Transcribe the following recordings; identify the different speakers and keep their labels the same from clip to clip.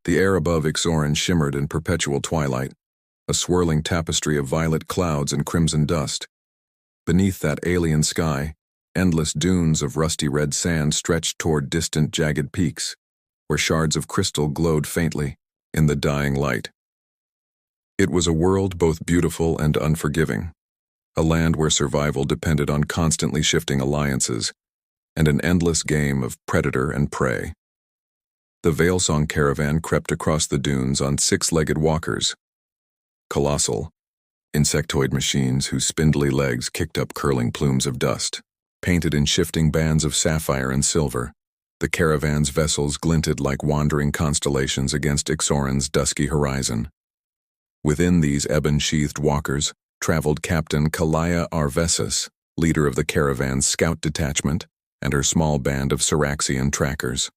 Speaker 1: The air above Ixoran shimmered in perpetual twilight, a swirling tapestry of violet clouds and crimson dust. Beneath that alien sky, endless dunes of rusty red sand stretched toward distant jagged peaks, where shards of crystal glowed faintly in the dying light. It was a world both beautiful and unforgiving, a land where survival depended on constantly shifting alliances, and an endless game of predator and prey. The Veilsong caravan crept across the dunes on six-legged walkers, colossal, insectoid machines whose spindly legs kicked up curling plumes of dust. Painted in shifting bands of sapphire and silver, the caravan's vessels glinted like wandering constellations against Ixoran's dusky horizon. Within these ebon-sheathed walkers traveled Captain Kalaya Arvesis, leader of the caravan's scout detachment, and her small band of Syraxian trackers.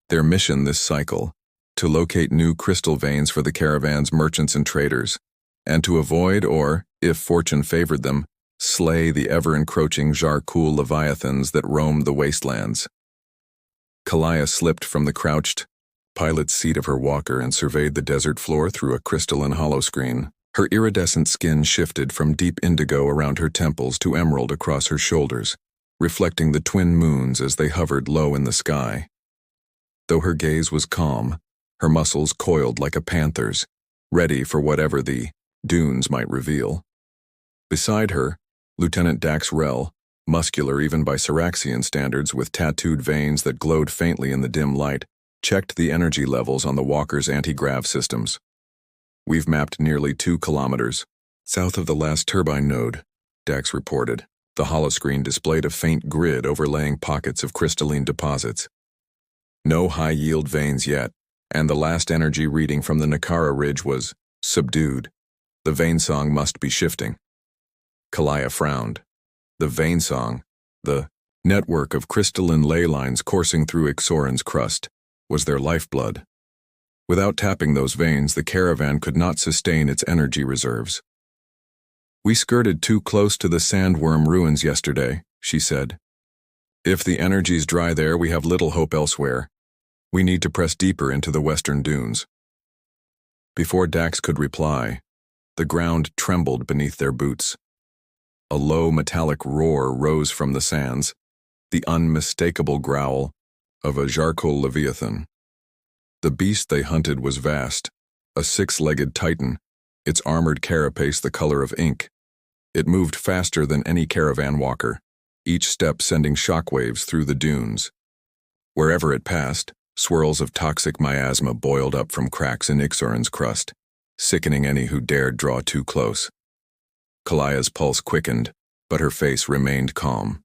Speaker 1: Their mission this cycle, to locate new crystal veins for the caravan's merchants and traders, and to avoid or, if fortune favored them, slay the ever-encroaching Jarkul leviathans that roamed the wastelands. Kalaya slipped from the crouched pilot's seat of her walker and surveyed the desert floor through a crystalline holoscreen. Her iridescent skin shifted from deep indigo around her temples to emerald across her shoulders, reflecting the twin moons as they hovered low in the sky. Though her gaze was calm, her muscles coiled like a panther's, ready for whatever the dunes might reveal. Beside her, Lieutenant Dax Rel, muscular even by Syraxian standards with tattooed veins that glowed faintly in the dim light, checked the energy levels on the walker's anti-grav systems. "We've mapped nearly 2 kilometers south of the last turbine node," Dax reported. The holoscreen displayed a faint grid overlaying pockets of crystalline deposits. No high-yield veins yet, and the last energy reading from the Nakara Ridge was subdued. The Veilsong must be shifting. Kalaya frowned. The Veilsong, the network of crystalline ley lines coursing through Ixoran's crust, was their lifeblood. Without tapping those veins, the caravan could not sustain its energy reserves. "We skirted too close to the sandworm ruins yesterday," she said. "If the energy's dry there, we have little hope elsewhere. We need to press deeper into the western dunes." Before Dax could reply, the ground trembled beneath their boots. A low metallic roar rose from the sands, the unmistakable growl of a Jarkul leviathan. The beast they hunted was vast, a 6-legged titan, its armored carapace the color of ink. It moved faster than any caravan walker, each step sending shockwaves through the dunes. Wherever it passed, swirls of toxic miasma boiled up from cracks in Ixoran's crust, sickening any who dared draw too close. Kalaya's pulse quickened, but her face remained calm.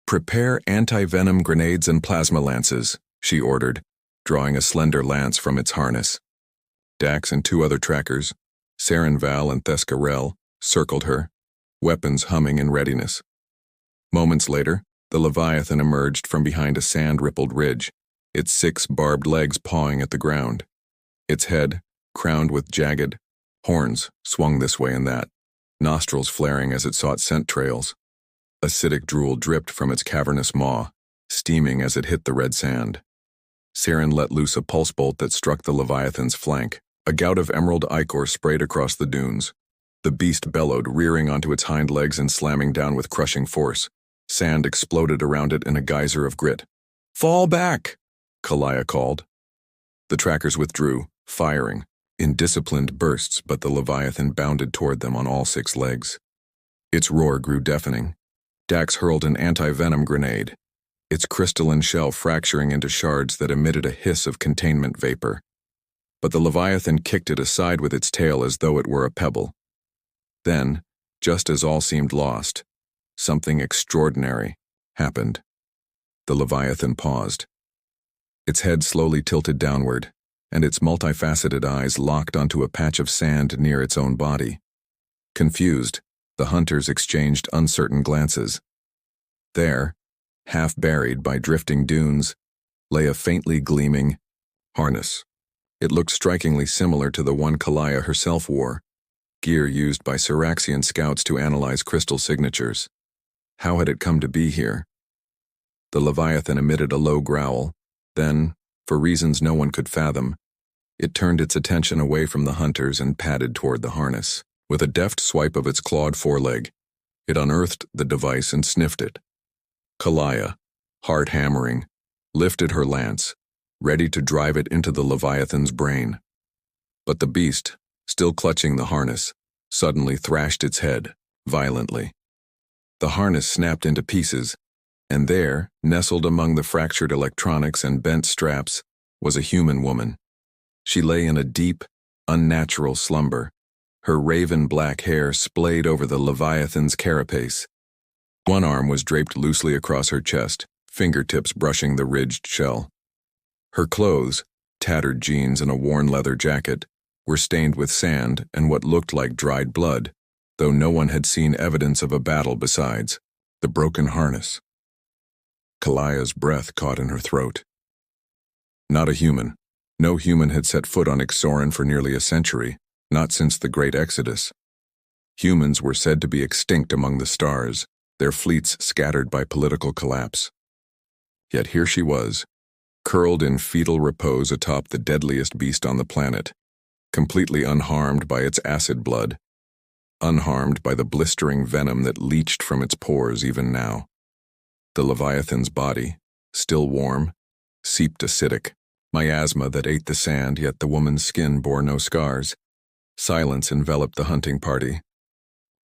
Speaker 1: "Prepare anti-venom grenades and plasma lances," she ordered, drawing a slender lance from its harness. Dax and 2 other trackers, Sarenval and Thescarel, circled her, weapons humming in readiness. Moments later, the Leviathan emerged from behind a sand-rippled ridge, its 6 barbed legs pawing at the ground. Its head, crowned with jagged horns, swung this way and that, nostrils flaring as it sought scent trails. Acidic drool dripped from its cavernous maw, steaming as it hit the red sand. Saren let loose a pulse bolt that struck the Leviathan's flank. A gout of emerald ichor sprayed across the dunes. The beast bellowed, rearing onto its hind legs and slamming down with crushing force. Sand exploded around it in a geyser of grit. "Fall back!" Kalaya called. The trackers withdrew, firing, in disciplined bursts, but the Leviathan bounded toward them on all 6 legs. Its roar grew deafening. Dax hurled an anti-venom grenade, its crystalline shell fracturing into shards that emitted a hiss of containment vapor. But the Leviathan kicked it aside with its tail as though it were a pebble. Then, just as all seemed lost, something extraordinary happened. The Leviathan paused. Its head slowly tilted downward, and its multifaceted eyes locked onto a patch of sand near its own body. Confused, the hunters exchanged uncertain glances. There, half buried by drifting dunes, lay a faintly gleaming harness. It looked strikingly similar to the one Kalaya herself wore, gear used by Syraxian scouts to analyze crystal signatures. How had it come to be here? The Leviathan emitted a low growl, then, For reasons no one could fathom, it turned its attention away from the hunters and padded toward the harness. With a deft swipe of its clawed foreleg, it unearthed the device and sniffed it. Kalaya, heart hammering, lifted her lance, ready to drive it into the Leviathan's brain. But the beast, still clutching the harness, suddenly thrashed its head, violently. The harness snapped into pieces, and there, nestled among the fractured electronics and bent straps, was a human woman. She lay in a deep, unnatural slumber, her raven-black hair splayed over the Leviathan's carapace. One arm was draped loosely across her chest, fingertips brushing the ridged shell. Her clothes, tattered jeans and a worn leather jacket, were stained with sand and what looked like dried blood, though no one had seen evidence of a battle besides the broken harness. Kalaya's breath caught in her throat. Not a human. No human had set foot on Ixoran for nearly a century, not since the Great Exodus. Humans were said to be extinct among the stars, their fleets scattered by political collapse. Yet here she was, curled in fetal repose atop the deadliest beast on the planet, completely unharmed by its acid blood, unharmed by the blistering venom that leached from its pores even now. The Leviathan's body, still warm, seeped acidic, miasma that ate the sand, yet the woman's skin bore no scars. Silence enveloped the hunting party.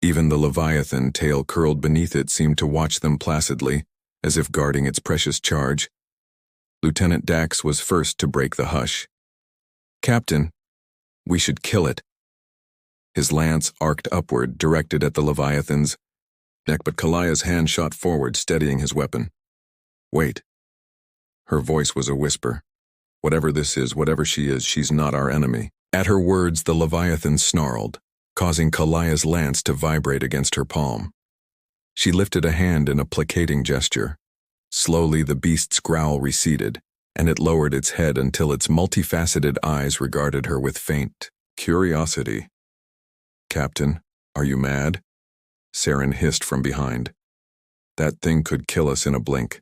Speaker 1: Even the Leviathan, tail curled beneath it, seemed to watch them placidly, as if guarding its precious charge. Lieutenant Dax was first to break the hush. "Captain, we should kill it." His lance arced upward, directed at the Leviathan's neck, but Kalaya's hand shot forward, steadying his weapon. "Wait." Her voice was a whisper. "Whatever this is, whatever she is, she's not our enemy." At her words, the Leviathan snarled, causing Kalaya's lance to vibrate against her palm. She lifted a hand in a placating gesture. Slowly, the beast's growl receded, and it lowered its head until its multifaceted eyes regarded her with faint curiosity. "Captain, are you mad?" Saren hissed from behind. "That thing could kill us in a blink."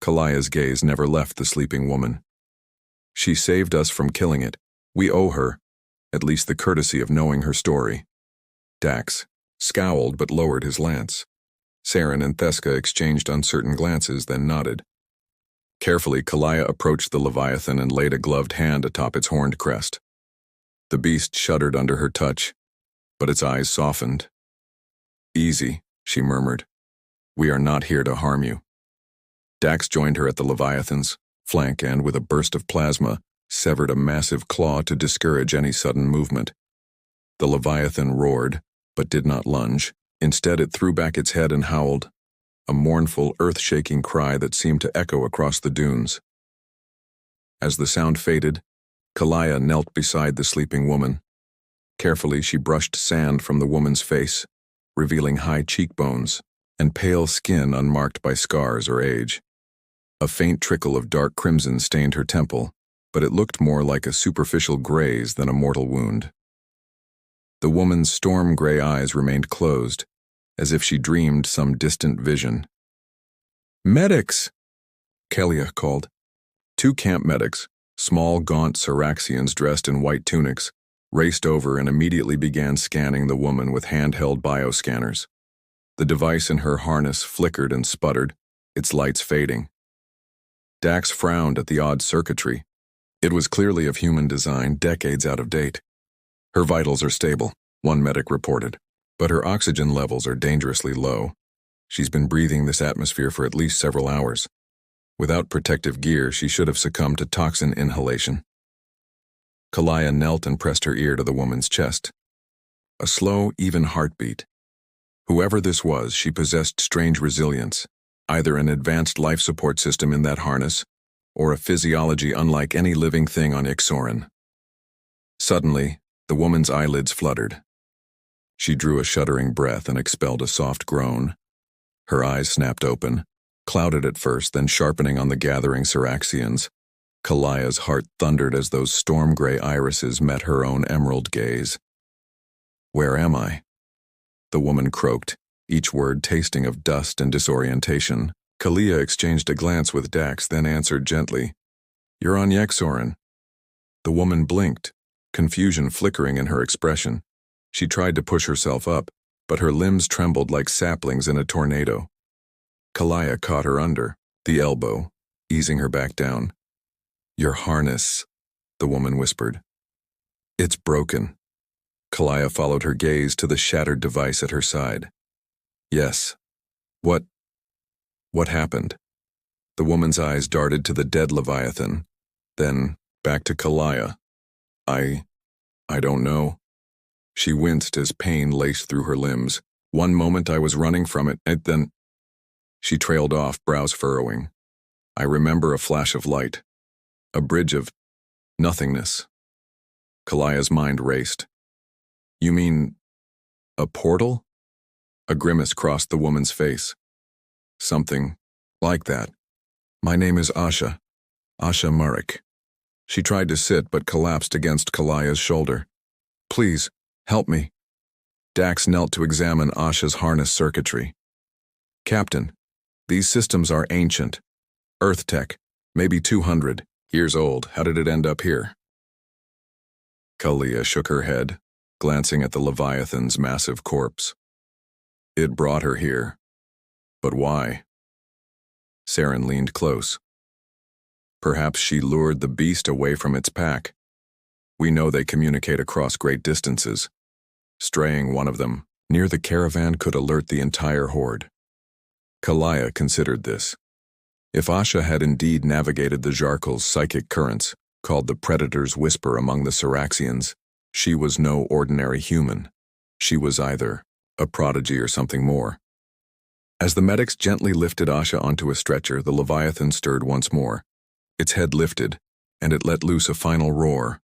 Speaker 1: Kalaya's gaze never left the sleeping woman. "She saved us from killing it. We owe her, at least the courtesy of knowing her story." Dax scowled but lowered his lance. Saren and Theska exchanged uncertain glances, then nodded. Carefully, Kalaya approached the Leviathan and laid a gloved hand atop its horned crest. The beast shuddered under her touch, but its eyes softened. "Easy," she murmured. "We are not here to harm you." Dax joined her at the Leviathan's flank and, with a burst of plasma, severed a massive claw to discourage any sudden movement. The Leviathan roared, but did not lunge. Instead, it threw back its head and howled, a mournful, earth-shaking cry that seemed to echo across the dunes. As the sound faded, Kalaya knelt beside the sleeping woman. Carefully, she brushed sand from the woman's face, revealing high cheekbones and pale skin unmarked by scars or age. A faint trickle of dark crimson stained her temple, but it looked more like a superficial graze than a mortal wound. The woman's storm-gray eyes remained closed, as if she dreamed some distant vision. "Medics!" Kelia called. Two camp medics, small, gaunt Syraxians dressed in white tunics, raced over and immediately began scanning the woman with handheld bioscanners. The device in her harness flickered and sputtered, its lights fading. Dax frowned at the odd circuitry. It was clearly of human design, decades out of date. "Her vitals are stable," one medic reported, "but her oxygen levels are dangerously low. She's been breathing this atmosphere for at least several hours. Without protective gear, she should have succumbed to toxin inhalation." Kalaya knelt and pressed her ear to the woman's chest. A slow, even heartbeat. Whoever this was, she possessed strange resilience, either an advanced life support system in that harness, or a physiology unlike any living thing on Ixoran. Suddenly, the woman's eyelids fluttered. She drew a shuddering breath and expelled a soft groan. Her eyes snapped open, clouded at first, then sharpening on the gathering Syraxians. Kalaya's heart thundered as those storm-gray irises met her own emerald gaze. "Where am I?" The woman croaked, each word tasting of dust and disorientation. Kalia exchanged a glance with Dax, then answered gently, You're on Yexorin. The woman blinked, confusion flickering in her expression. She tried to push herself up, but her limbs trembled like saplings in a tornado. Kalaya caught her under the elbow, easing her back down. Your harness, the woman whispered. It's broken. Kalaya followed her gaze to the shattered device at her side. Yes. What happened? The woman's eyes darted to the dead Leviathan, then back to Kalaya. I don't know. She winced as pain laced through her limbs. One moment I was running from it, and then... She trailed off, brows furrowing. I remember a flash of light. A bridge of nothingness. Kalaya's mind raced. You mean a portal? A grimace crossed the woman's face. Something like that. My name is Asha Marek. She tried to sit but collapsed against Kalaya's shoulder. Please, help me. Dax knelt to examine Asha's harness circuitry. Captain, these systems are ancient. Earth tech, maybe 200 years old. How did it end up here? Kalaya shook her head, glancing at the Leviathan's massive corpse. It brought her here. But why? Saren leaned close. Perhaps she lured the beast away from its pack. We know they communicate across great distances. Straying one of them near the caravan could alert the entire horde. Kalaya considered this. If Asha had indeed navigated the Jarkel's psychic currents, called the Predator's Whisper among the Syraxians, she was no ordinary human. She was either a prodigy or something more. As the medics gently lifted Asha onto a stretcher, the Leviathan stirred once more. Its head lifted, and it let loose a final roar,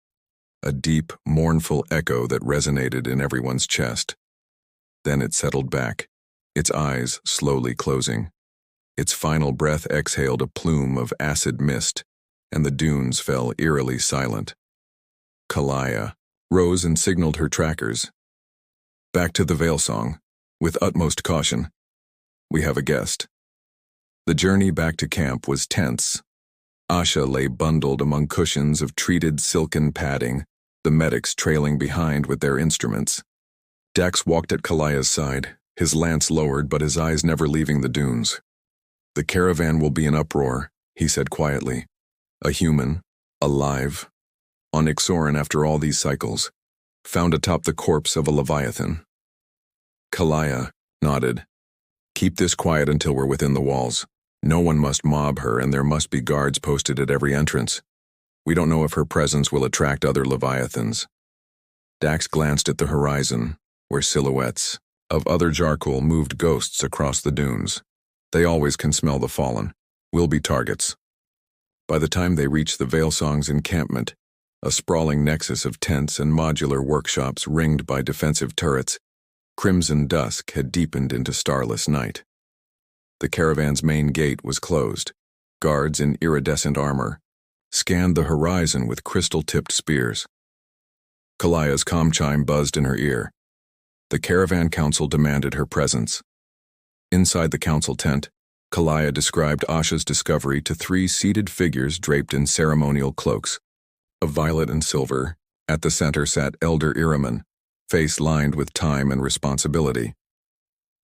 Speaker 1: a deep, mournful echo that resonated in everyone's chest. Then it settled back, its eyes slowly closing. Its final breath exhaled a plume of acid mist, and the dunes fell eerily silent. Kalaya rose and signaled her trackers. Back to the Veil Song, with utmost caution. We have a guest. The journey back to camp was tense. Asha lay bundled among cushions of treated silken padding, the medics trailing behind with their instruments. Dax walked at Kalaya's side, his lance lowered but his eyes never leaving the dunes. The caravan will be in uproar, he said quietly. A human, alive, on Ixorin after all these cycles, found atop the corpse of a Leviathan. Kalaya nodded. Keep this quiet until we're within the walls. No one must mob her, and there must be guards posted at every entrance. We don't know if her presence will attract other Leviathans. Dax glanced at the horizon, where silhouettes of other Jarkul moved ghosts across the dunes. They always can smell the fallen. We'll be targets. By the time they reached the Veil Song's encampment, a sprawling nexus of tents and modular workshops ringed by defensive turrets, crimson dusk had deepened into starless night. The caravan's main gate was closed. Guards in iridescent armor scanned the horizon with crystal-tipped spears. Kalaya's comm chime buzzed in her ear. The caravan council demanded her presence. Inside the council tent, Kalaya described Asha's discovery to 3 seated figures draped in ceremonial cloaks. Of violet and silver, at the center sat Elder Iraman, face lined with time and responsibility.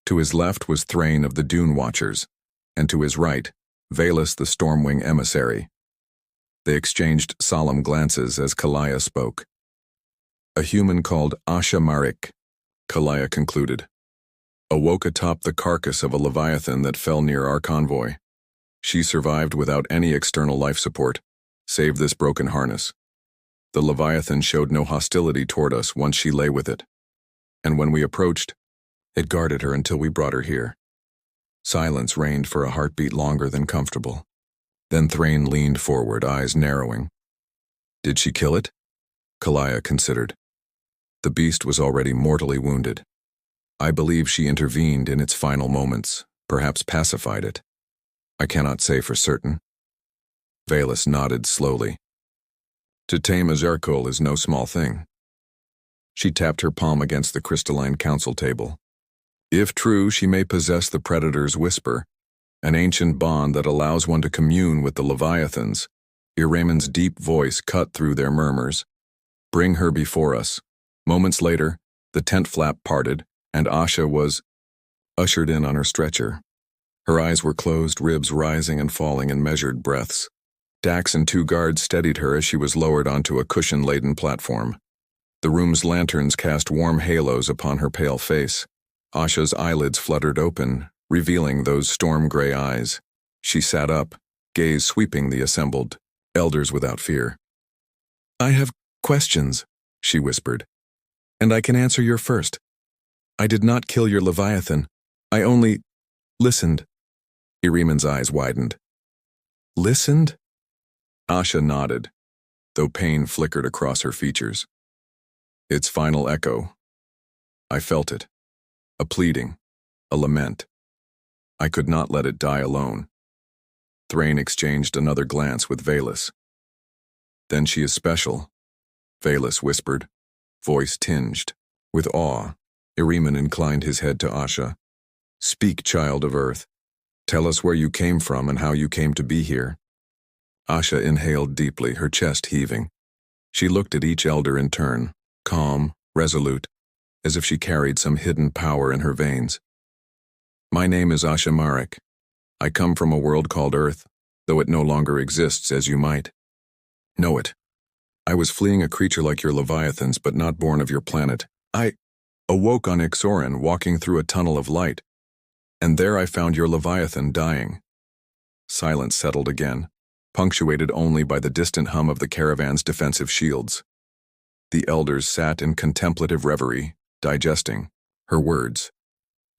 Speaker 1: To his left was Thrain of the Dune Watchers, and to his right, Valus the Stormwing Emissary. They exchanged solemn glances as Kalaya spoke. A human called Asha Marek, Kalaya concluded, awoke atop the carcass of a Leviathan that fell near our convoy. She survived without any external life support, save this broken harness. The Leviathan showed no hostility toward us once she lay with it, and when we approached, it guarded her until we brought her here. Silence reigned for a heartbeat longer than comfortable. Then Thrain leaned forward, eyes narrowing. Did she kill it? Kalaya considered. The beast was already mortally wounded. I believe she intervened in its final moments, perhaps pacified it. I cannot say for certain. Valus nodded slowly. To tame a Zerkul is no small thing. She tapped her palm against the crystalline council table. If true, she may possess the Predator's Whisper, an ancient bond that allows one to commune with the Leviathans, Iramon's deep voice cut through their murmurs. "Bring her before us." Moments later, the tent flap parted, and Asha was ushered in on her stretcher. Her eyes were closed, ribs rising and falling in measured breaths. Dax and 2 guards steadied her as she was lowered onto a cushion-laden platform. The room's lanterns cast warm halos upon her pale face. Asha's eyelids fluttered open, revealing those storm-gray eyes. She sat up, gaze sweeping the assembled elders without fear. "I have questions," she whispered, "and I can answer your first. I did not kill your Leviathan. I only listened." Iramon's eyes widened. "Listened?" Asha nodded, though pain flickered across her features. Its final echo. I felt it. A pleading. A lament. I could not let it die alone. Thrain exchanged another glance with Valus. "Then she is special," Valus whispered, voice tinged with awe. Irimon inclined his head to Asha. "Speak, child of Earth. Tell us where you came from and how you came to be here." Asha inhaled deeply, her chest heaving. She looked at each elder in turn, calm, resolute, as if she carried some hidden power in her veins. "My name is Asha Marek. I come from a world called Earth, though it no longer exists as you might know it. I was fleeing a creature like your Leviathans, but not born of your planet. I awoke on Ixoran, walking through a tunnel of light, and there I found your Leviathan dying." Silence settled again, punctuated only by the distant hum of the caravan's defensive shields. The elders sat in contemplative reverie, digesting her words.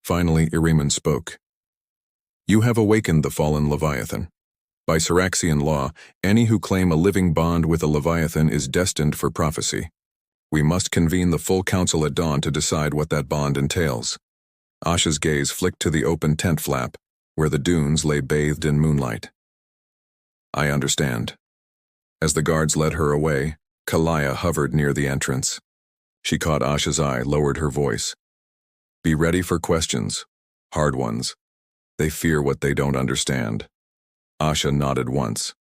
Speaker 1: Finally, Irimon spoke. "You have awakened the fallen Leviathan. By Syraxian law, any who claim a living bond with a Leviathan is destined for prophecy. We must convene the full council at dawn to decide what that bond entails." Asha's gaze flicked to the open tent flap, where the dunes lay bathed in moonlight. "I understand." As the guards led her away, Kalaya hovered near the entrance. She caught Asha's eye, lowered her voice. "Be ready for questions. Hard ones. They fear what they don't understand." Asha nodded once.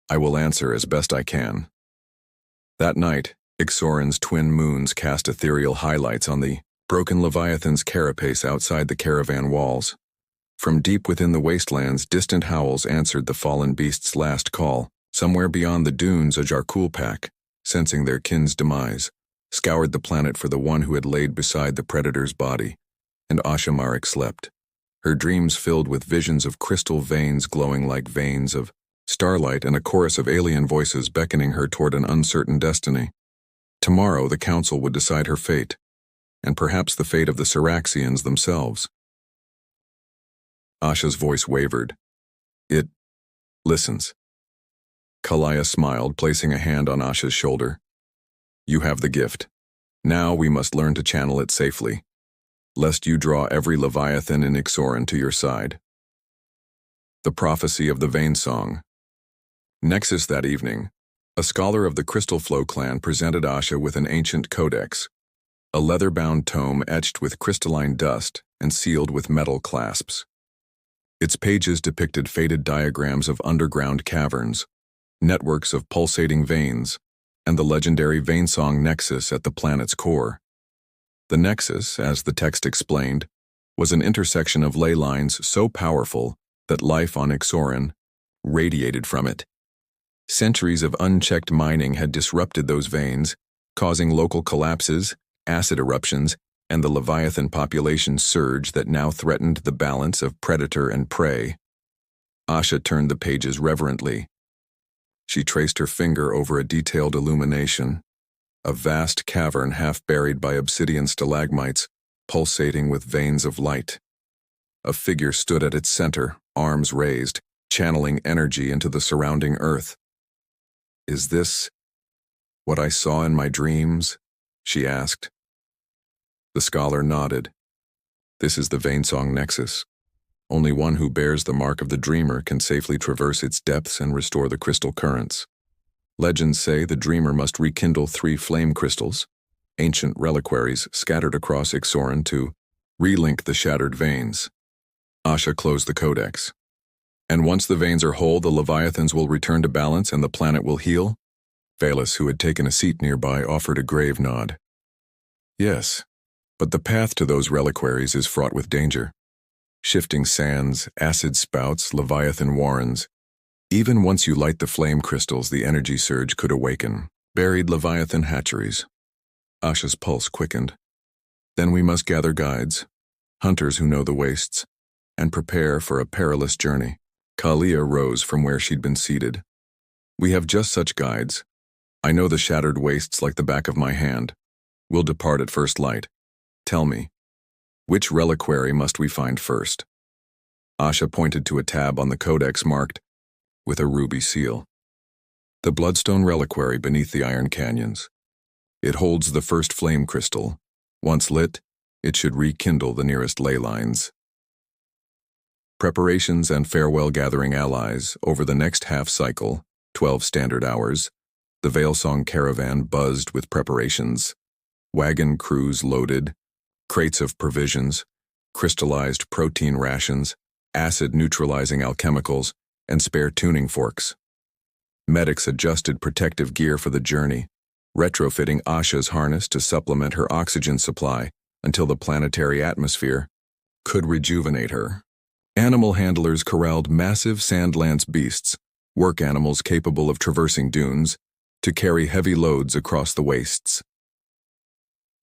Speaker 1: "I will answer as best I can." That night, Ixoran's twin moons cast ethereal highlights on the broken Leviathan's carapace outside the caravan walls. From deep within the wastelands, distant howls answered the fallen beast's last call. Somewhere beyond the dunes, a Jarkul pack, sensing their kin's demise, scoured the planet for the one who had laid beside the predator's body, and Asha Marek slept, her dreams filled with visions of crystal veins glowing like veins of starlight and a chorus of alien voices beckoning her toward an uncertain destiny. Tomorrow the council would decide her fate, and perhaps the fate of the Syraxians themselves. Asha's voice wavered. "It listens." Kalaya smiled, placing a hand on Asha's shoulder. "You have the gift. Now we must learn to channel it safely, lest you draw every Leviathan in Ixoran to your side." The prophecy of the Vein Song. Nexus that evening, a scholar of the Crystal Flow clan presented Asha with an ancient codex, a leather-bound tome etched with crystalline dust and sealed with metal clasps. Its pages depicted faded diagrams of underground caverns, networks of pulsating veins, and the legendary Vein Song Nexus at the planet's core. The Nexus, as the text explained, was an intersection of ley lines so powerful that life on Ixoran radiated from it. Centuries of unchecked mining had disrupted those veins, causing local collapses, acid eruptions, and the Leviathan population surge that now threatened the balance of predator and prey. Asha turned the pages reverently. She traced her finger over a detailed illumination, a vast cavern half buried by obsidian stalagmites, pulsating with veins of light. A figure stood at its center, arms raised, channeling energy into the surrounding earth. "Is this what I saw in my dreams?" she asked. The scholar nodded. "This is the Vein Song Nexus. Only one who bears the mark of the dreamer can safely traverse its depths and restore the crystal currents. Legends say the dreamer must rekindle 3 flame crystals, ancient reliquaries scattered across Ixoran, to relink the shattered veins." Asha closed the codex. And once the veins are whole, the Leviathans will return to balance and the planet will heal? Valus, who had taken a seat nearby, offered a grave nod. Yes, but the path to those reliquaries is fraught with danger. Shifting sands, acid spouts, Leviathan warrens. Even once you light the flame crystals, the energy surge could awaken. Buried Leviathan hatcheries. Asha's pulse quickened. Then we must gather guides, hunters who know the wastes, and prepare for a perilous journey. Kalia rose from where she'd been seated. We have just such guides. I know the shattered wastes like the back of my hand. We'll depart at first light. Tell me, which reliquary must we find first? Asha pointed to a tab on the codex marked with a ruby seal. The Bloodstone Reliquary beneath the Iron Canyons. It holds the first flame crystal. Once lit, it should rekindle the nearest ley lines. Preparations and farewell gathering allies. Over the next half cycle, 12 standard hours, the Veilsong caravan buzzed with preparations. Wagon crews loaded, crates of provisions, crystallized protein rations, acid-neutralizing alchemicals, and spare tuning forks. Medics adjusted protective gear for the journey, retrofitting Asha's harness to supplement her oxygen supply until the planetary atmosphere could rejuvenate her. Animal handlers corralled massive sand-lance beasts, work animals capable of traversing dunes, to carry heavy loads across the wastes.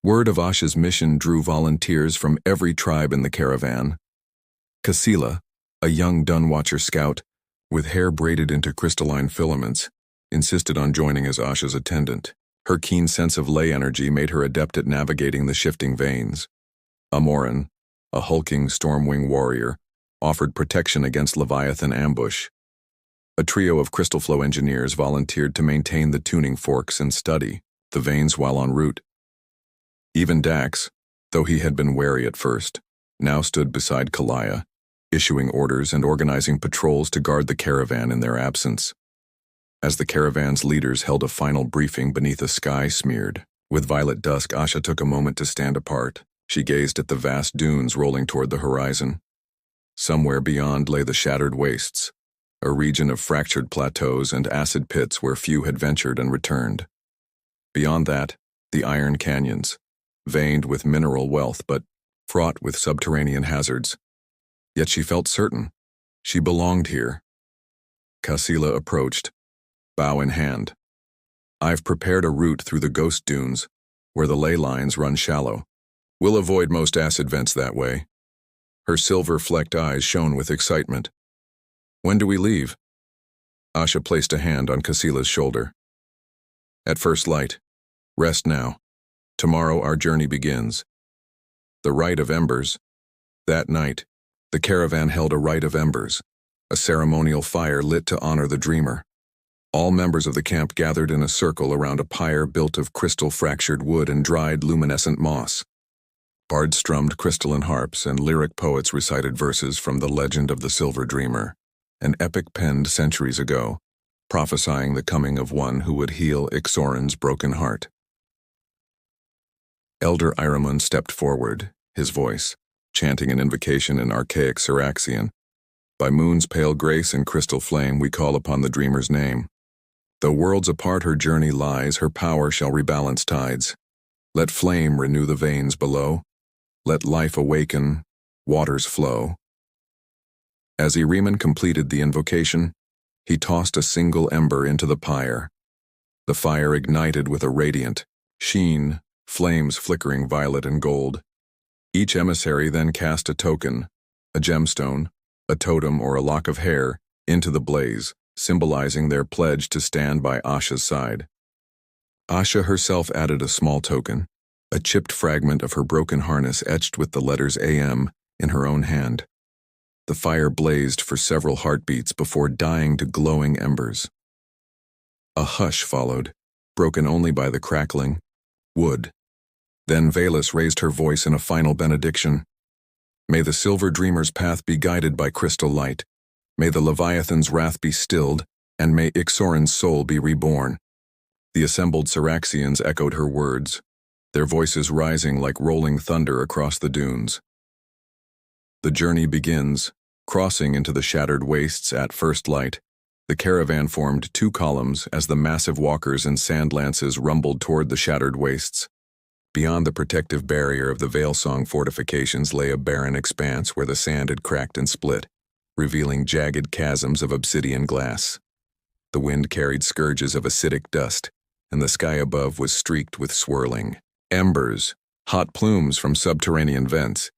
Speaker 1: Word of Asha's mission drew volunteers from every tribe in the caravan. Kasila, a young Dunwatcher scout, with hair braided into crystalline filaments, insisted on joining as Asha's attendant. Her keen sense of ley energy made her adept at navigating the shifting veins. Amoran, a hulking Stormwing warrior, offered protection against Leviathan ambush. A trio of crystal flow engineers volunteered to maintain the tuning forks and study the veins while en route. Even Dax, though he had been wary at first, now stood beside Kalia, issuing orders and organizing patrols to guard the caravan in their absence. As the caravan's leaders held a final briefing beneath a sky smeared with violet dusk, Asha took a moment to stand apart. She gazed at the vast dunes rolling toward the horizon. Somewhere beyond lay the shattered wastes, a region of fractured plateaus and acid pits where few had ventured and returned. Beyond that, the Iron Canyons, veined with mineral wealth but fraught with subterranean hazards. Yet she felt certain she belonged here. Kasila approached, bow in hand. I've prepared a route through the ghost dunes, where the ley lines run shallow. We'll avoid most acid vents that way. Her silver-flecked eyes shone with excitement. When do we leave? Asha placed a hand on Kasila's shoulder. At first light. Rest now. Tomorrow our journey begins. The Rite of Embers. That night, the caravan held a Rite of Embers, a ceremonial fire lit to honor the dreamer. All members of the camp gathered in a circle around a pyre built of crystal-fractured wood and dried luminescent moss. Bards strummed crystalline harps and lyric poets recited verses from the legend of the Silver Dreamer, an epic penned centuries ago, prophesying the coming of one who would heal Ixoran's broken heart. Elder Iramund stepped forward, his voice, chanting an invocation in archaic Syraxian. By moon's pale grace and crystal flame we call upon the dreamer's name. Though worlds apart her journey lies, her power shall rebalance tides. Let flame renew the veins below. Let life awaken, waters flow. As Iriman completed the invocation, he tossed a single ember into the pyre. The fire ignited with a radiant sheen, flames flickering violet and gold. Each emissary then cast a token, a gemstone, a totem or a lock of hair, into the blaze, symbolizing their pledge to stand by Asha's side. Asha herself added a small token, a chipped fragment of her broken harness etched with the letters AM in her own hand. The fire blazed for several heartbeats before dying to glowing embers. A hush followed, broken only by the crackling wood. Then Valus raised her voice in a final benediction. May the Silver Dreamer's path be guided by crystal light. May the Leviathan's wrath be stilled, and may Ixoran's soul be reborn. The assembled Syraxians echoed her words, their voices rising like rolling thunder across the dunes. The journey begins, Crossing into the shattered wastes at first light, the caravan formed two columns as the massive walkers and sand lances rumbled toward the shattered wastes. Beyond the protective barrier of the Veilsong fortifications lay a barren expanse where the sand had cracked and split, revealing jagged chasms of obsidian glass. The wind carried scourges of acidic dust, and the sky above was streaked with swirling embers, hot plumes from subterranean vents.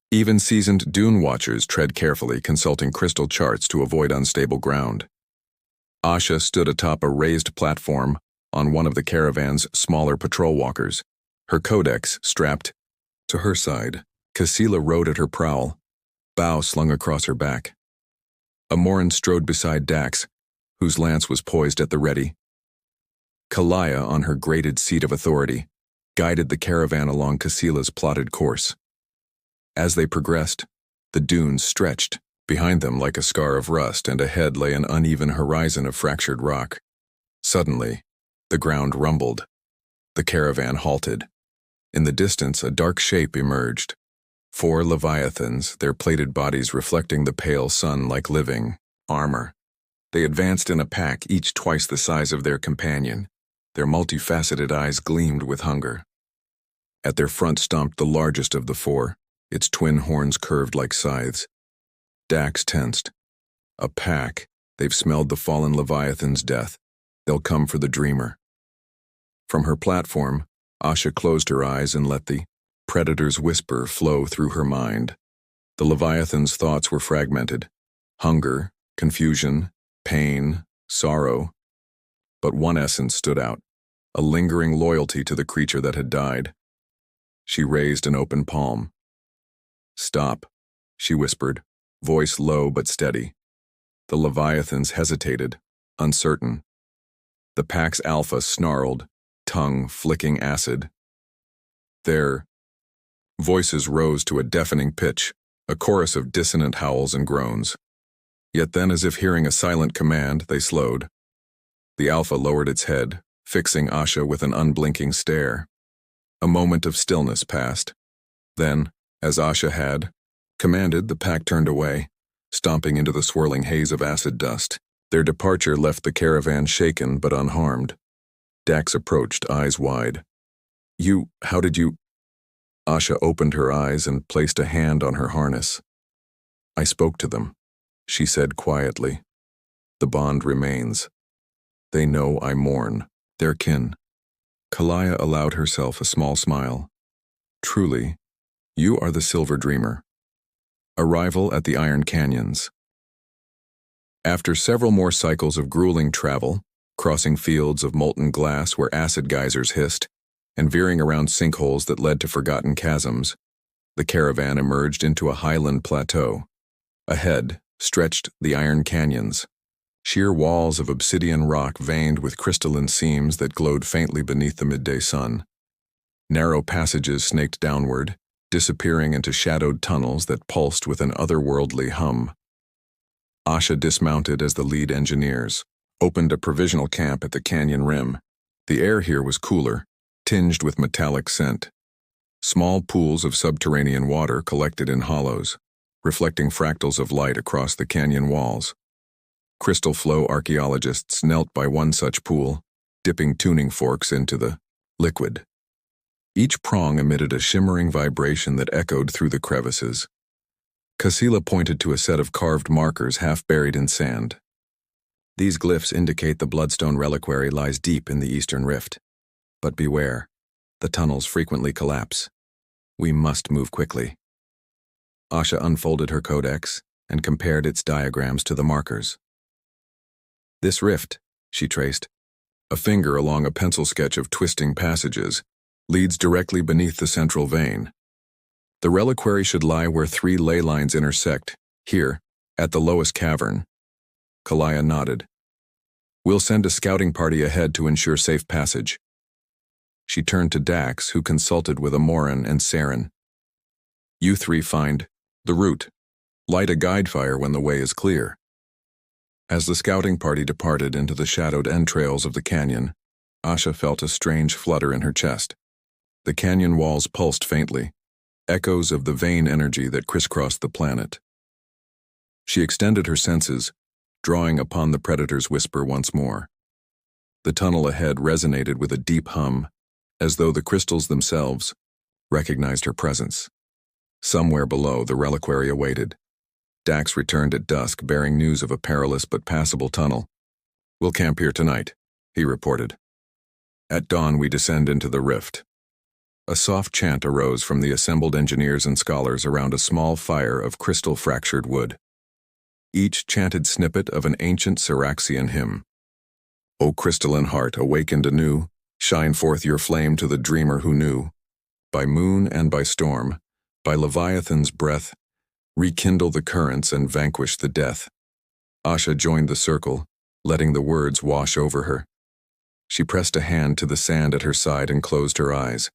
Speaker 1: Even seasoned dune watchers tread carefully, consulting crystal charts to avoid unstable ground. Asha stood atop a raised platform on one of the caravan's smaller patrol walkers, her codex strapped to her side. Kasila rode at her prow, bow slung across her back. Amoran strode beside Dax, whose lance was poised at the ready. Kalaya, on her graded seat of authority, guided the caravan along Kasila's plotted course. As they progressed, the dunes stretched behind them like a scar of rust, and ahead lay an uneven horizon of fractured rock. Suddenly, the ground rumbled. The caravan halted. In the distance, a dark shape emerged. 4 leviathans, their plated bodies reflecting the pale sun like living armor. They advanced in a pack, each twice the size of their companion. Their multifaceted eyes gleamed with hunger. At their front stomped the largest of the 4, its twin horns curved like scythes. Dax tensed. A pack. They've smelled the fallen leviathan's death. They'll come for the dreamer. From her platform, Asha closed her eyes and let the predator's whisper flow through her mind. The leviathan's thoughts were fragmented. Hunger, confusion, pain, sorrow. But one essence stood out, a lingering loyalty to the creature that had died. She raised an open palm. "Stop," she whispered, voice low but steady. The leviathans hesitated, uncertain. The pack's alpha snarled, tongue flicking acid. Their voices rose to a deafening pitch, a chorus of dissonant howls and groans. Yet then, as if hearing a silent command, they slowed. The alpha lowered its head, fixing Asha with an unblinking stare. A moment of stillness passed. Then, as Asha had commanded, the pack turned away, stomping into the swirling haze of acid dust. Their departure left the caravan shaken but unharmed. Dax approached, eyes wide. How did you? Asha opened her eyes and placed a hand on her harness. "I spoke to them," she said quietly. "The bond remains. They know I mourn. Their kin." Kalaya allowed herself a small smile. "Truly, you are the Silver Dreamer." Arrival at the Iron Canyons. After several more cycles of grueling travel, crossing fields of molten glass where acid geysers hissed, and veering around sinkholes that led to forgotten chasms, the caravan emerged into a highland plateau. Ahead stretched the Iron Canyons, sheer walls of obsidian rock veined with crystalline seams that glowed faintly beneath the midday sun. Narrow passages snaked downward, disappearing into shadowed tunnels that pulsed with an otherworldly hum. Asha dismounted as the lead engineers opened a provisional camp at the canyon rim. The air here was cooler, tinged with metallic scent. Small pools of subterranean water collected in hollows, reflecting fractals of light across the canyon walls. Crystal flow archaeologists knelt by one such pool, dipping tuning forks into the liquid. Each prong emitted a shimmering vibration that echoed through the crevices. Kasila pointed to a set of carved markers half buried in sand. "These glyphs indicate the bloodstone reliquary lies deep in the eastern rift. But beware, the tunnels frequently collapse. We must move quickly." Asha unfolded her codex and compared its diagrams to the markers. "This rift," she traced, a finger along a pencil sketch of twisting passages, "leads directly beneath the central vein. The reliquary should lie where 3 ley lines intersect, here, at the lowest cavern." Kalaya nodded. "We'll send a scouting party ahead to ensure safe passage." She turned to Dax, who consulted with Amoran and Saren. "You 3 find the route. Light a guide fire when the way is clear." As the scouting party departed into the shadowed entrails of the canyon, Asha felt a strange flutter in her chest. The canyon walls pulsed faintly, echoes of the vein energy that crisscrossed the planet. She extended her senses, drawing upon the predator's whisper once more. The tunnel ahead resonated with a deep hum, as though the crystals themselves recognized her presence. Somewhere below, the reliquary awaited. Dax returned at dusk, bearing news of a perilous but passable tunnel. "We'll camp here tonight," he reported. "At dawn we descend into the rift." A soft chant arose from the assembled engineers and scholars around a small fire of crystal-fractured wood. Each chanted snippet of an ancient Syraxian hymn. "O crystalline heart, awakened anew, shine forth your flame to the dreamer who knew. By moon and by storm, by Leviathan's breath, rekindle the currents and vanquish the death." Asha joined the circle, letting the words wash over her. She pressed a hand to the sand at her side and closed her eyes.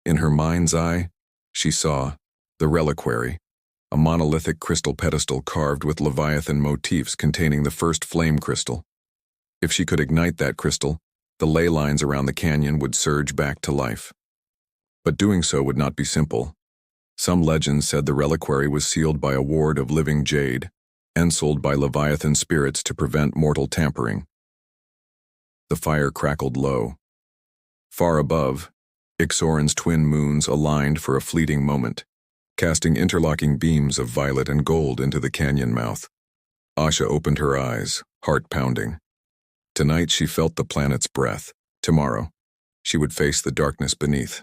Speaker 1: In her mind's eye, she saw the reliquary, a monolithic crystal pedestal carved with Leviathan motifs containing the first flame crystal. If she could ignite that crystal, the ley lines around the canyon would surge back to life. But doing so would not be simple. Some legends said the reliquary was sealed by a ward of living jade, ensouled by Leviathan spirits to prevent mortal tampering. The fire crackled low. Far above, Ixoran's twin moons aligned for a fleeting moment, casting interlocking beams of violet and gold into the canyon mouth. Asha opened her eyes, heart pounding. Tonight she felt the planet's breath. Tomorrow, she would face the darkness beneath.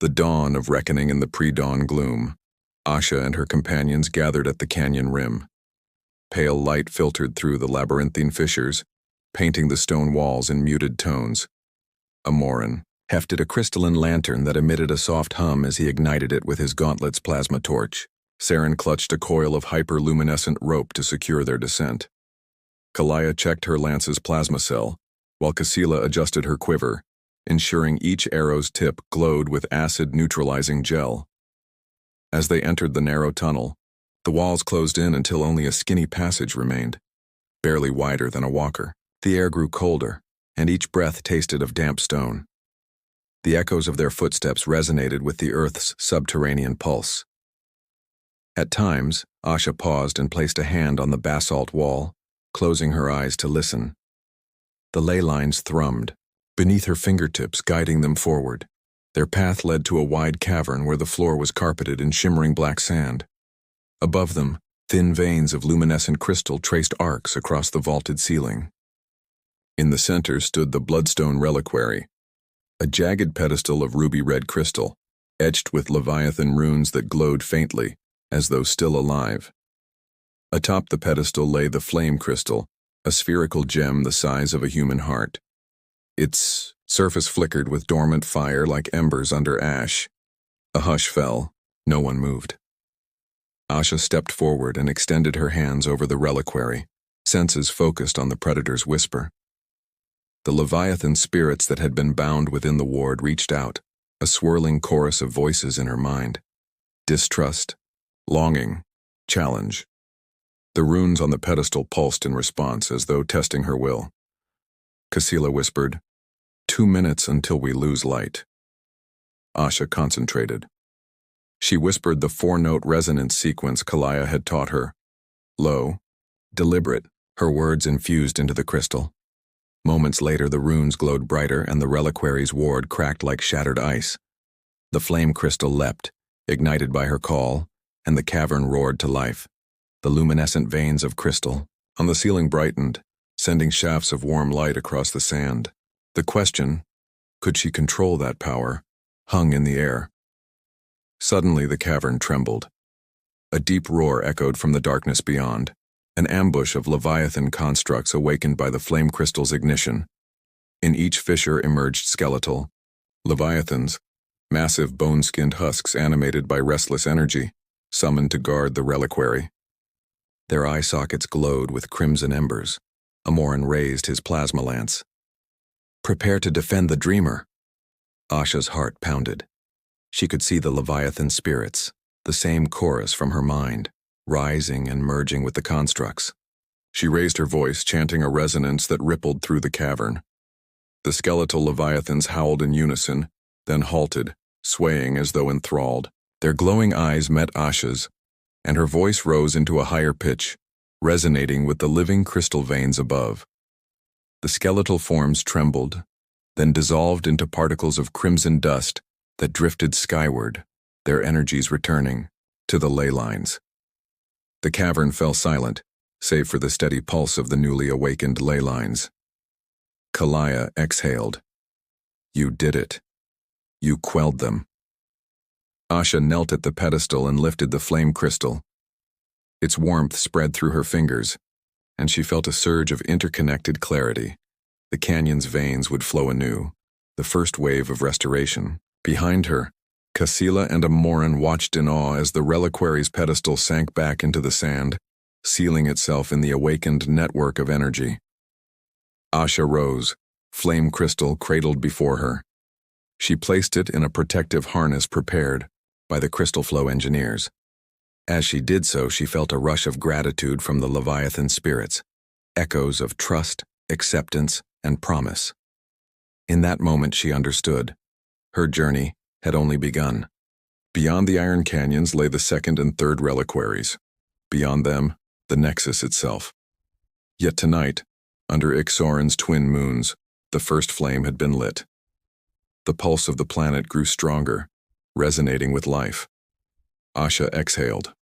Speaker 1: The dawn of reckoning in the pre-dawn gloom, Asha and her companions gathered at the canyon rim. Pale light filtered through the labyrinthine fissures, painting the stone walls in muted tones. Amoran hefted a crystalline lantern that emitted a soft hum as he ignited it with his gauntlet's plasma torch. Saren clutched a coil of hyperluminescent rope to secure their descent. Kalaya checked her lance's plasma cell, while Casila adjusted her quiver, ensuring each arrow's tip glowed with acid-neutralizing gel. As they entered the narrow tunnel, the walls closed in until only a skinny passage remained, barely wider than a walker. The air grew colder, and each breath tasted of damp stone. The echoes of their footsteps resonated with the Earth's subterranean pulse. At times, Asha paused and placed a hand on the basalt wall, closing her eyes to listen. The ley lines thrummed, beneath her fingertips, guiding them forward. Their path led to a wide cavern where the floor was carpeted in shimmering black sand. Above them, thin veins of luminescent crystal traced arcs across the vaulted ceiling. In the center stood the bloodstone reliquary, a jagged pedestal of ruby-red crystal, etched with Leviathan runes that glowed faintly, as though still alive. Atop the pedestal lay the flame crystal, a spherical gem the size of a human heart. Its surface flickered with dormant fire like embers under ash. A hush fell. No one moved. Asha stepped forward and extended her hands over the reliquary, senses focused on the predator's whisper. The Leviathan spirits that had been bound within the ward reached out, a swirling chorus of voices in her mind. Distrust, longing, challenge. The runes on the pedestal pulsed in response as though testing her will. Casila whispered, 2 minutes until we lose light. Asha concentrated. She whispered the 4-note resonance sequence Kalaya had taught her. Low, deliberate, her words infused into the crystal. Moments later, the runes glowed brighter and the reliquary's ward cracked like shattered ice. The flame crystal leapt, ignited by her call, and the cavern roared to life. The luminescent veins of crystal on the ceiling brightened, sending shafts of warm light across the sand. The question, could she control that power, hung in the air. Suddenly the cavern trembled. A deep roar echoed from the darkness beyond, an ambush of Leviathan constructs awakened by the flame crystal's ignition. In each fissure emerged skeletal Leviathans, massive bone-skinned husks animated by restless energy, summoned to guard the reliquary. Their eye sockets glowed with crimson embers. Amoran raised his plasma lance. Prepare to defend the dreamer. Asha's heart pounded. She could see the Leviathan spirits, the same chorus from her mind, rising and merging with the constructs. She raised her voice, chanting a resonance that rippled through the cavern. The skeletal Leviathans howled in unison, then halted, swaying as though enthralled. Their glowing eyes met Asha's, and her voice rose into a higher pitch, resonating with the living crystal veins above. The skeletal forms trembled, then dissolved into particles of crimson dust that drifted skyward, their energies returning to the ley lines. The cavern fell silent, save for the steady pulse of the newly awakened ley lines. Kalaya exhaled. You did it. You quelled them. Asha knelt at the pedestal and lifted the flame crystal. Its warmth spread through her fingers, and she felt a surge of interconnected clarity. The canyon's veins would flow anew, the first wave of restoration. Behind her, Casila and Amoran watched in awe as the reliquary's pedestal sank back into the sand, sealing itself in the awakened network of energy. Asha rose, flame crystal cradled before her. She placed it in a protective harness prepared by the crystal flow engineers. As she did so, she felt a rush of gratitude from the Leviathan spirits, echoes of trust, acceptance, and promise. In that moment she understood. Her journey had only begun. Beyond the Iron Canyons lay the second and third reliquaries. Beyond them, the Nexus itself. Yet tonight, under Ixoran's twin moons, the first flame had been lit. The pulse of the planet grew stronger, resonating with life. Asha exhaled,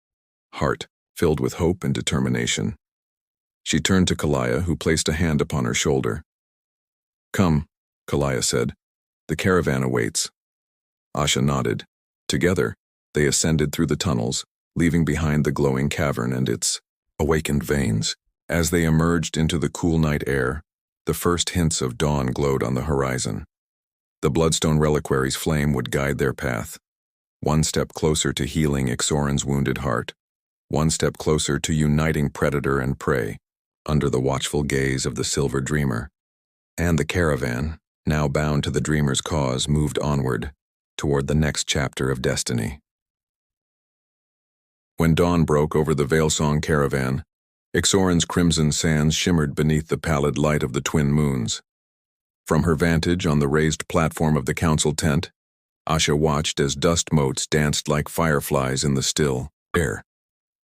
Speaker 1: heart filled with hope and determination. She turned to Kalaya, who placed a hand upon her shoulder. Come, Kalaya said. The caravan awaits. Asha nodded. Together, they ascended through the tunnels, leaving behind the glowing cavern and its awakened veins. As they emerged into the cool night air, the first hints of dawn glowed on the horizon. The Bloodstone Reliquary's flame would guide their path, one step closer to healing Ixoran's wounded heart, one step closer to uniting predator and prey under the watchful gaze of the Silver Dreamer. And the caravan, now bound to the Dreamer's cause, moved onward toward the next chapter of destiny. When dawn broke over the Veilsong caravan, Ixoran's crimson sands shimmered beneath the pallid light of the twin moons. From her vantage on the raised platform of the council tent, Asha watched as dust motes danced like fireflies in the still air.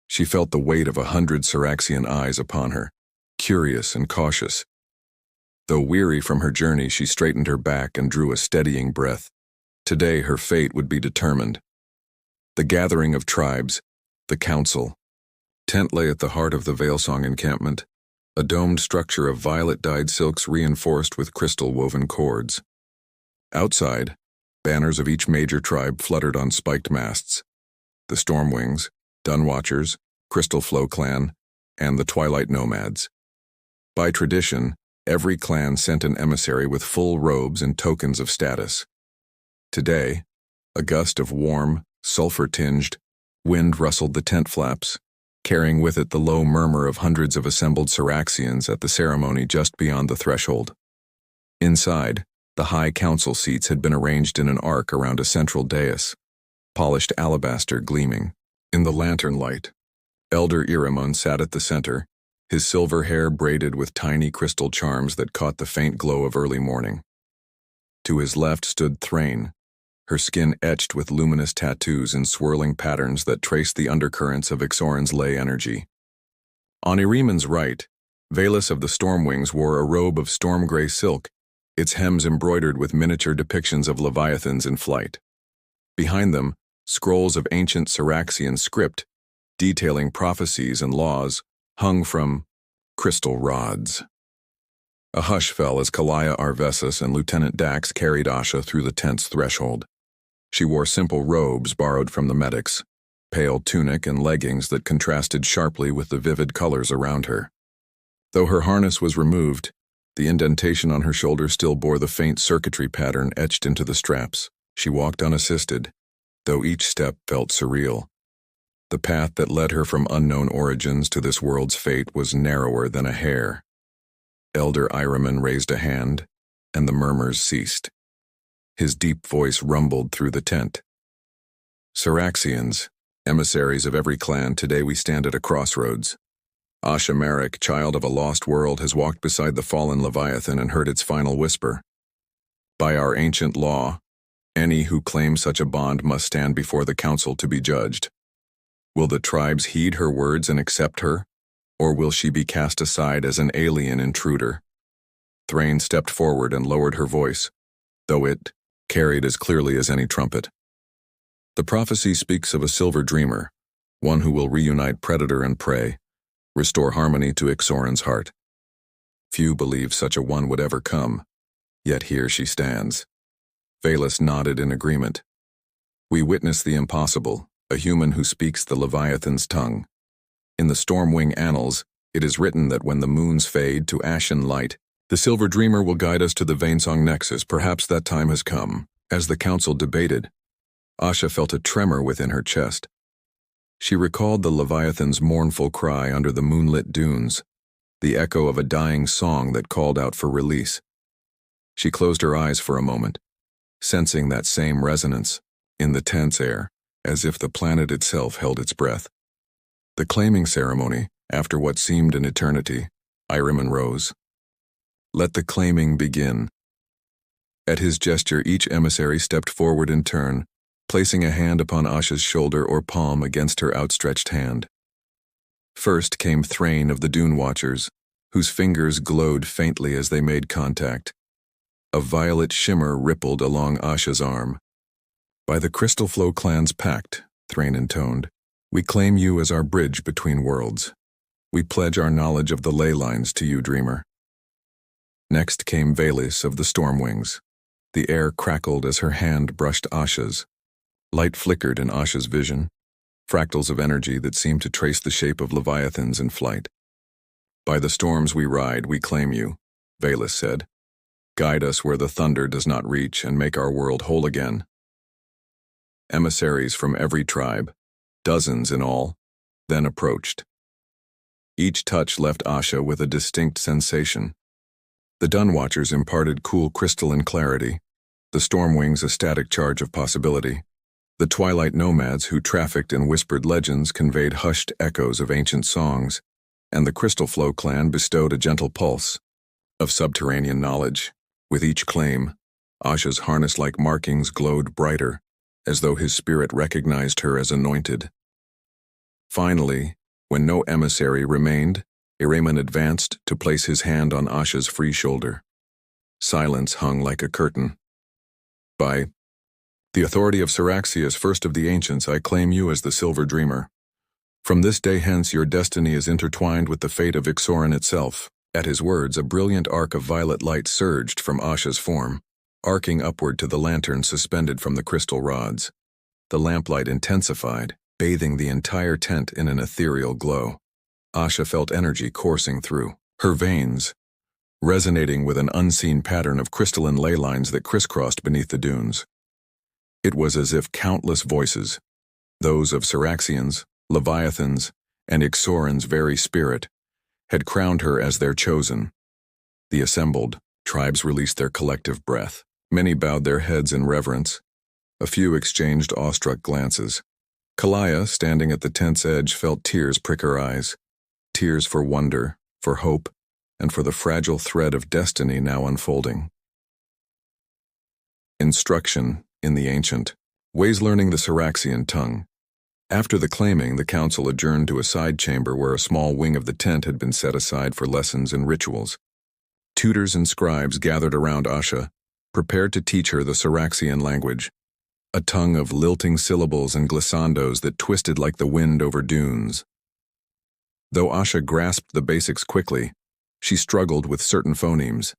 Speaker 1: She felt the weight of 100 Syraxian eyes upon her, curious and cautious. Though weary from her journey, she straightened her back and drew a steadying breath. Today her fate would be determined. The gathering of tribes, the council. Tent lay at the heart of the Veilsong encampment, a domed structure of violet-dyed silks reinforced with crystal-woven cords. Outside, banners of each major tribe fluttered on spiked masts. The Stormwings, Dunwatchers, Crystal Flow Clan, and the Twilight Nomads. By tradition, every clan sent an emissary with full robes and tokens of status. Today, a gust of warm, sulfur-tinged wind rustled the tent flaps, carrying with it the low murmur of hundreds of assembled Syraxians at the ceremony just beyond the threshold. Inside, the high council seats had been arranged in an arc around a central dais, polished alabaster gleaming. In the lantern light, Elder Iramon sat at the center, his silver hair braided with tiny crystal charms that caught the faint glow of early morning. To his left stood Thrain, her skin etched with luminous tattoos and swirling patterns that traced the undercurrents of Ixoran's ley energy. On Irimon's right, Valus of the Stormwings wore a robe of storm-gray silk, its hems embroidered with miniature depictions of leviathans in flight. Behind them, scrolls of ancient Syraxian script, detailing prophecies and laws, hung from crystal rods. A hush fell as Kalaya Arvesis and Lieutenant Dax carried Asha through the tent's threshold. She wore simple robes borrowed from the medics, pale tunic and leggings that contrasted sharply with the vivid colors around her. Though her harness was removed, the indentation on her shoulder still bore the faint circuitry pattern etched into the straps. She walked unassisted, though each step felt surreal. The path that led her from unknown origins to this world's fate was narrower than a hair. Elder Iramon raised a hand, and the murmurs ceased. His deep voice rumbled through the tent. Syraxians, emissaries of every clan, today we stand at a crossroads. Asha Marek, child of a lost world, has walked beside the fallen Leviathan and heard its final whisper. By our ancient law, any who claim such a bond must stand before the council to be judged. Will the tribes heed her words and accept her, or will she be cast aside as an alien intruder? Thrain stepped forward and lowered her voice, though it carried as clearly as any trumpet. The prophecy speaks of a silver dreamer, one who will reunite predator and prey, restore harmony to Ixoran's heart. Few believe such a one would ever come, yet here she stands. Valus nodded in agreement. We witness the impossible, a human who speaks the Leviathan's tongue. In the Stormwing annals, it is written that when the moons fade to ashen light, the Silver Dreamer will guide us to the Vainsong Nexus. Perhaps that time has come. As the council debated, Asha felt a tremor within her chest. She recalled the Leviathan's mournful cry under the moonlit dunes, the echo of a dying song that called out for release. She closed her eyes for a moment, sensing that same resonance in the tense air, as if the planet itself held its breath. The claiming ceremony, after what seemed an eternity, Iriman rose. Let the claiming begin. At his gesture, each emissary stepped forward in turn, placing a hand upon Asha's shoulder or palm against her outstretched hand. First came Thrain of the Dune Watchers, whose fingers glowed faintly as they made contact. A violet shimmer rippled along Asha's arm. By the Crystal Flow clan's pact, Thrain intoned, we claim you as our bridge between worlds. We pledge our knowledge of the ley lines to you, Dreamer. Next came Valus of the Stormwings. The air crackled as her hand brushed Asha's. Light flickered in Asha's vision, fractals of energy that seemed to trace the shape of leviathans in flight. By the storms we ride, we claim you, Valus said. Guide us where the thunder does not reach and make our world whole again. Emissaries from every tribe, dozens in all, then approached. Each touch left Asha with a distinct sensation. The Dun Watchers imparted cool crystalline clarity, the Stormwings a static charge of possibility. The Twilight Nomads who trafficked in whispered legends conveyed hushed echoes of ancient songs, and the Crystal Flow clan bestowed a gentle pulse of subterranean knowledge. With each claim, Asha's harness-like markings glowed brighter, as though his spirit recognized her as anointed. Finally, when no emissary remained, Iraman advanced to place his hand on Asha's free shoulder. Silence hung like a curtain. By the authority of Syraxius, first of the ancients, I claim you as the Silver Dreamer. From this day hence your destiny is intertwined with the fate of Ixoran itself. At his words, a brilliant arc of violet light surged from Asha's form, arcing upward to the lantern suspended from the crystal rods. The lamplight intensified, bathing the entire tent in an ethereal glow. Asha felt energy coursing through her veins, resonating with an unseen pattern of crystalline ley lines that crisscrossed beneath the dunes. It was as if countless voices, those of Syraxians, Leviathans, and Ixoran's very spirit, had crowned her as their chosen. The assembled tribes released their collective breath. Many bowed their heads in reverence. A few exchanged awestruck glances. Kalaya, standing at the tent's edge, felt tears prick her eyes. Tears for wonder, for hope, and for the fragile thread of destiny now unfolding. Instruction in the ancient ways, learning the Syraxian tongue. After the claiming, the council adjourned to a side chamber where a small wing of the tent had been set aside for lessons and rituals. Tutors and scribes gathered around Asha, prepared to teach her the Syraxian language, a tongue of lilting syllables and glissandos that twisted like the wind over dunes. Though Asha grasped the basics quickly, she struggled with certain phonemes.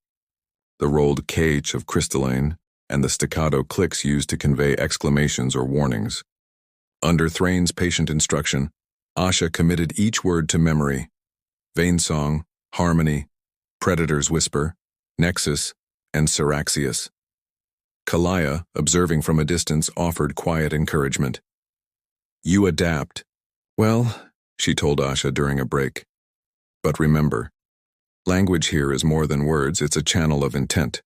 Speaker 1: The rolled kh of crystalline and the staccato clicks used to convey exclamations or warnings. Under Thrain's patient instruction, Asha committed each word to memory. Vainsong, harmony, predator's whisper, nexus, and Syraxius. Kalaya, observing from a distance, offered quiet encouragement. You adapt. Well, she told Asha during a break. But remember, language here is more than words, it's a channel of intent.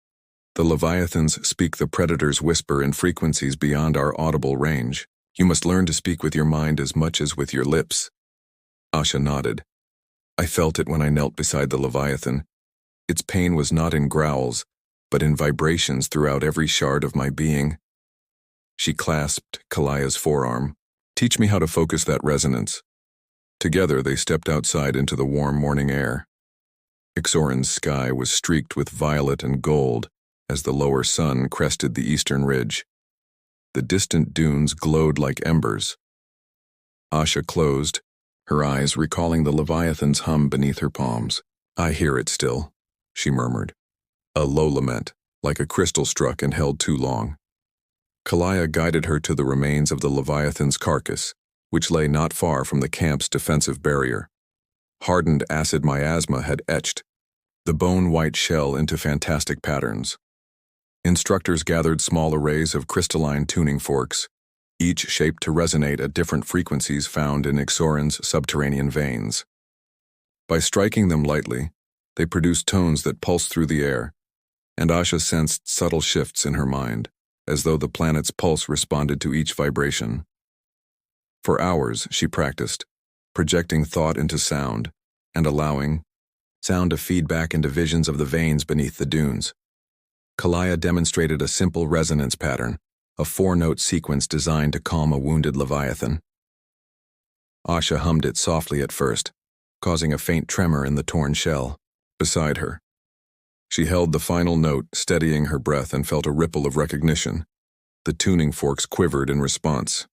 Speaker 1: The Leviathans speak the predator's whisper in frequencies beyond our audible range. You must learn to speak with your mind as much as with your lips. Asha nodded. I felt it when I knelt beside the Leviathan. Its pain was not in growls, but in vibrations throughout every shard of my being. She clasped Kalaya's forearm, Teach me how to focus that resonance. Together they stepped outside into the warm morning air. Ixoran's sky was streaked with violet and gold as the lower sun crested the eastern ridge. The distant dunes glowed like embers. Asha closed, her eyes recalling the Leviathan's hum beneath her palms. I hear it still, she murmured. A low lament, like a crystal struck and held too long. Kalaya guided her to the remains of the Leviathan's carcass, which lay not far from the camp's defensive barrier. Hardened acid miasma had etched the bone-white shell into fantastic patterns. Instructors gathered small arrays of crystalline tuning forks, each shaped to resonate at different frequencies found in Ixoran's subterranean veins. By striking them lightly, they produced tones that pulsed through the air, and Asha sensed subtle shifts in her mind, as though the planet's pulse responded to each vibration. For hours, she practiced, projecting thought into sound and allowing sound to feed back into visions of the veins beneath the dunes. Kalaya demonstrated a simple resonance pattern, a 4-note sequence designed to calm a wounded Leviathan. Asha hummed it softly at first, causing a faint tremor in the torn shell beside her. She held the final note, steadying her breath, and felt a ripple of recognition. The tuning forks quivered in response.